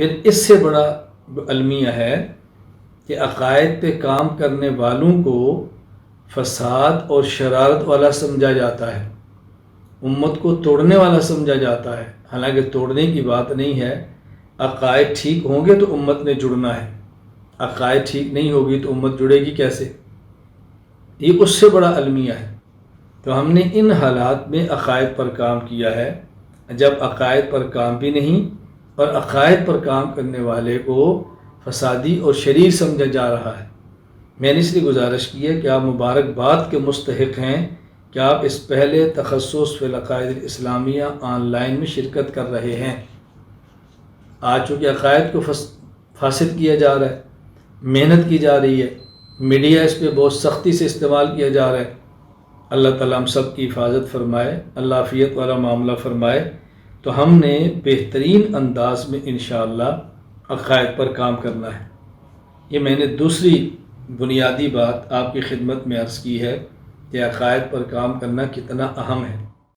پھر اس سے بڑا المیہ ہے کہ عقائد پہ کام کرنے والوں کو فساد اور شرارت والا سمجھا جاتا ہے، امت کو توڑنے والا سمجھا جاتا ہے، حالانکہ توڑنے کی بات نہیں ہے۔ عقائد ٹھیک ہوں گے تو امت نے جڑنا ہے، عقائد ٹھیک نہیں ہوگی تو امت جڑے گی کیسے؟ یہ اس سے بڑا المیہ ہے۔ تو ہم نے ان حالات میں عقائد پر کام کیا ہے۔ جب عقائد پر کام بھی نہیں اور عقائد پر کام کرنے والے کو فسادی اور شریر سمجھا جا رہا ہے، میں نے اس لیے گزارش کی ہے کہ آپ مبارکباد کے مستحق ہیں کہ آپ اس پہلے تخصص فی العقائد الاسلامیہ آن لائن میں شرکت کر رہے ہیں۔ آج چونکہ عقائد کو فاسد کیا جا رہا ہے، محنت کی جا رہی ہے، میڈیا اس پہ بہت سختی سے استعمال کیا جا رہا ہے۔ اللہ تعالیٰ ہم سب کی حفاظت فرمائے، اللہ عافیت والا معاملہ فرمائے۔ تو ہم نے بہترین انداز میں انشاءاللہ عقائد پر کام کرنا ہے۔ یہ میں نے دوسری بنیادی بات آپ کی خدمت میں عرض کی ہے کہ عقائد پر کام کرنا کتنا اہم ہے۔